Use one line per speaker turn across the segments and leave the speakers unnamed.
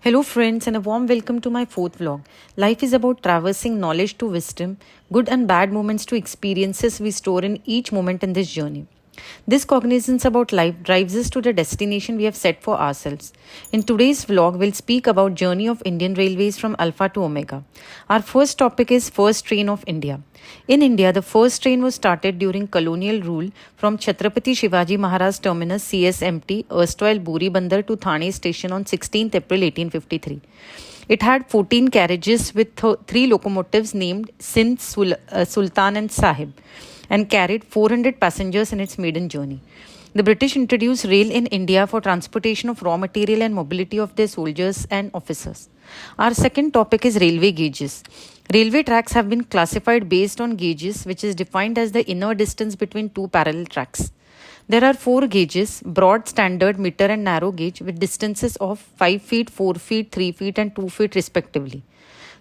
Hello, friends, and a warm welcome to my fourth vlog. Life is about traversing knowledge to wisdom, good and bad moments to experiences we store in each moment in this journey. This cognizance about life drives us to the destination we have set for ourselves. In today's vlog, we'll speak about journey of Indian Railways from Alpha to Omega. Our first topic is first train of India. In India, the first train was started during colonial rule from Chhatrapati Shivaji Maharaj Terminus CSMT, erstwhile Buri Bandar to Thane station on 16th April 1853. It had 14 carriages with 3 locomotives named Sindh, Sultan and Sahib and carried 400 passengers in its maiden journey. The British introduced rail in India for transportation of raw material and mobility of their soldiers and officers. Our second topic is railway gauges. Railway tracks have been classified based on gauges, which is defined as the inner distance between two parallel tracks. There are 4 gauges: broad, standard, meter, and narrow gauge, with distances of 5 feet, 4 feet, 3 feet, and 2 feet respectively.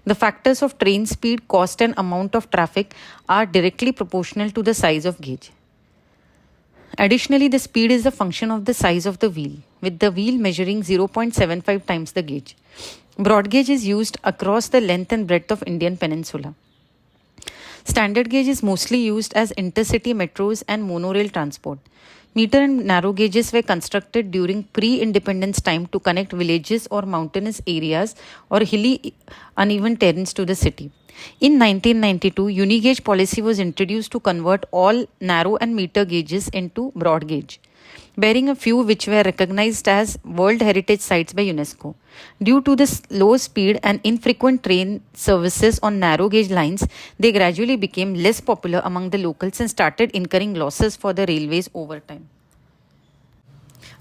The factors of train speed, cost, and amount of traffic are directly proportional to the size of gauge. Additionally, the speed is a function of the size of the wheel, with the wheel measuring 0.75 times the gauge. Broad gauge is used across the length and breadth of Indian peninsula. Standard gauge is mostly used as intercity metros and monorail transport. Meter and narrow gauges were constructed during pre-independence time to connect villages or mountainous areas or hilly uneven terrains to the city. In 1992, unigauge policy was introduced to convert all narrow and meter gauges into broad gauge, bearing a few which were recognized as World Heritage Sites by UNESCO. Due to the low speed and infrequent train services on narrow gauge lines, they gradually became less popular among the locals and started incurring losses for the railways over time.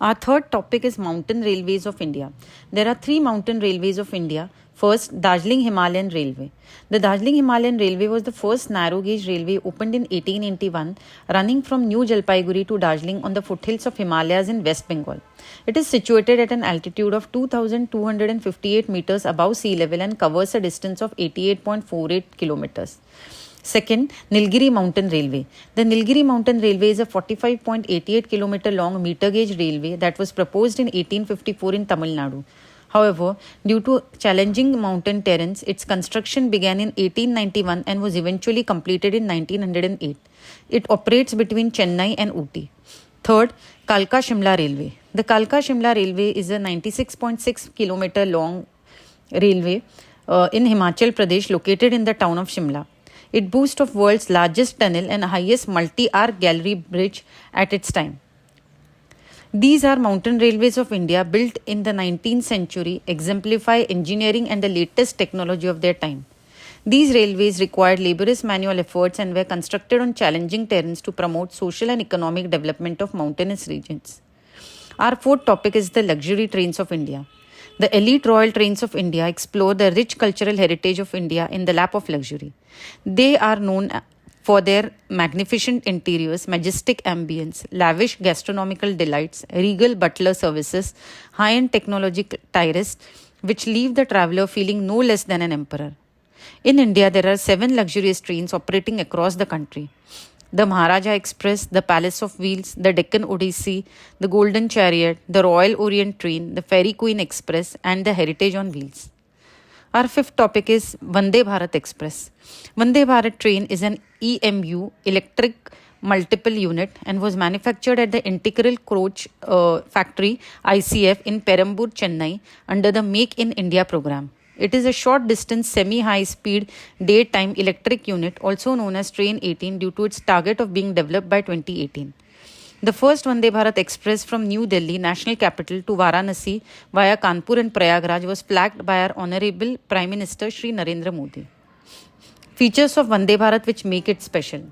Our third topic is mountain railways of India. There are 3 mountain railways of India. First, Darjeeling Himalayan Railway. The Darjeeling Himalayan Railway was the first narrow gauge railway opened in 1881, running from New Jalpaiguri to Darjeeling on the foothills of Himalayas in West Bengal. It is situated at an altitude of 2,258 meters above sea level and covers a distance of 88.48 kilometers. Second, Nilgiri Mountain Railway. The Nilgiri Mountain Railway is a 45.88 km long meter gauge railway that was proposed in 1854 in Tamil Nadu. However, due to challenging mountain terrains, its construction began in 1891 and was eventually completed in 1908. It operates between Chennai and Ooty. Third, Kalka Shimla Railway. The Kalka Shimla Railway is a 96.6 km long railway in Himachal Pradesh located in the town of Shimla. It boasts of world's largest tunnel and highest multi-arc gallery bridge at its time. These are mountain railways of India built in the 19th century, exemplify engineering and the latest technology of their time. These railways required laborious manual efforts and were constructed on challenging terrains to promote social and economic development of mountainous regions. Our fourth topic is the luxury trains of India. The elite royal trains of India explore the rich cultural heritage of India in the lap of luxury. They are known for their magnificent interiors, majestic ambience, lavish gastronomical delights, regal butler services, high-end technological tires, which leave the traveler feeling no less than an emperor. In India, there are 7 luxurious trains operating across the country: the Maharaja Express, the Palace of Wheels, the Deccan Odyssey, the Golden Chariot, the Royal Orient Train, the Fairy Queen Express, and the Heritage on Wheels. Our fifth topic is Vande Bharat Express. Vande Bharat train is an EMU, electric multiple unit, and was manufactured at the Integral Coach Factory ICF in Perambur, Chennai under the Make in India program. It is a short distance semi-high speed daytime electric unit, also known as Train 18, due to its target of being developed by 2018. The first Vande Bharat Express from New Delhi, national capital, to Varanasi via Kanpur and Prayagraj was flagged by our Honorable Prime Minister Shri Narendra Modi. Features of Vande Bharat which make it special.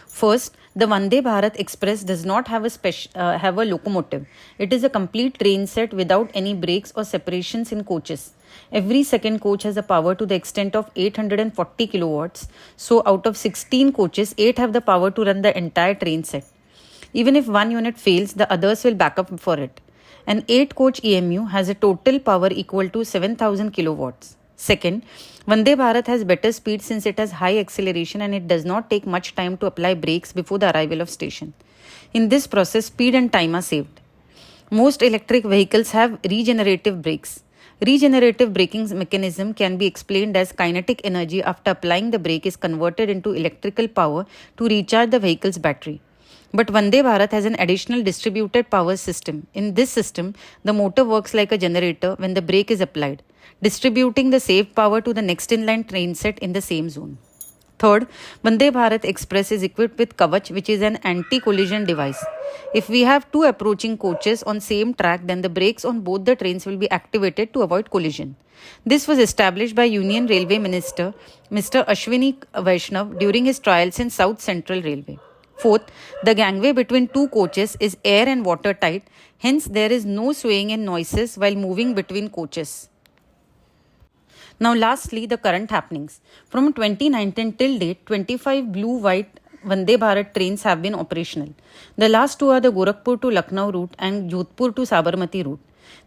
First, the Vande Bharat Express does not have a locomotive. It is a complete train set without any brakes or separations in coaches. Every second coach has a power to the extent of 840 kilowatts. So out of 16 coaches, 8 have the power to run the entire train set. Even if one unit fails, the others will back up for it. An 8-coach EMU has a total power equal to 7,000 kilowatts. Second, Vande Bharat has better speed since it has high acceleration and it does not take much time to apply brakes before the arrival of station. In this process, speed and time are saved. Most electric vehicles have regenerative brakes. Regenerative braking mechanism can be explained as kinetic energy after applying the brake is converted into electrical power to recharge the vehicle's battery. But Vande Bharat has an additional distributed power system. In this system, the motor works like a generator when the brake is applied, distributing the saved power to the next in-line train set in the same zone. Third, Vande Bharat Express is equipped with Kavach, which is an anti-collision device. If we have two approaching coaches on same track, then the brakes on both the trains will be activated to avoid collision. This was established by Union Railway Minister Mr. Ashwini Vaishnav during his trials in South Central Railway. Fourth, the gangway between two coaches is air and water tight, hence there is no swaying and noises while moving between coaches. Now lastly, the current happenings. From 2019 till date, 25 blue-white Vande Bharat trains have been operational. The last two are the Gorakhpur to Lucknow route and Jodhpur to Sabarmati route.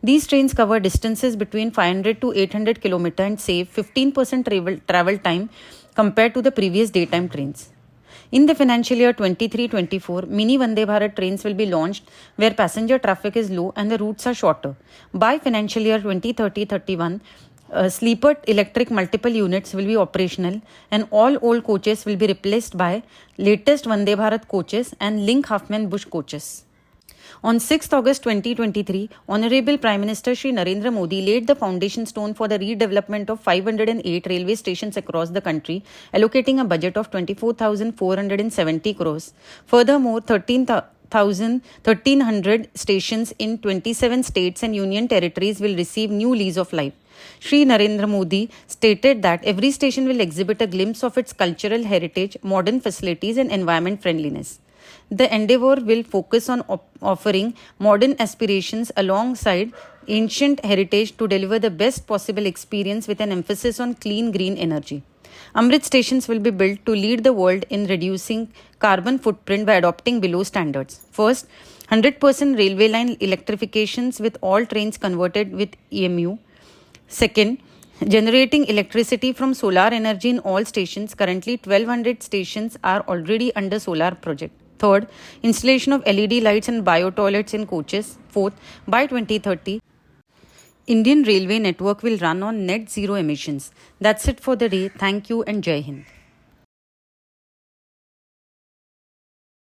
These trains cover distances between 500 to 800 km and save 15% travel time compared to the previous daytime trains. In the financial year 23-24, mini Vande Bharat trains will be launched where passenger traffic is low and the routes are shorter. By financial year 2030-31, sleeper electric multiple units will be operational and all old coaches will be replaced by latest Vande Bharat coaches and Link Halfman Bush coaches. On 6th August 2023, Honorable Prime Minister Shri Narendra Modi laid the foundation stone for the redevelopment of 508 railway stations across the country, allocating a budget of 24,470 crores. Furthermore, 1,300 stations in 27 states and union territories will receive new lease of life. Shri Narendra Modi stated that every station will exhibit a glimpse of its cultural heritage, modern facilities and environment friendliness. The endeavor will focus on offering modern aspirations alongside ancient heritage to deliver the best possible experience with an emphasis on clean green energy. Amrit stations will be built to lead the world in reducing carbon footprint by adopting below standards. First, 100% railway line electrifications with all trains converted with EMU. Second, generating electricity from solar energy in all stations. Currently, 1200 stations are already under solar project. Third, installation of LED lights and bio toilets in coaches. Fourth, by 2030, Indian Railway network will run on net zero emissions. That's it for the day. Thank you and Jai Hind.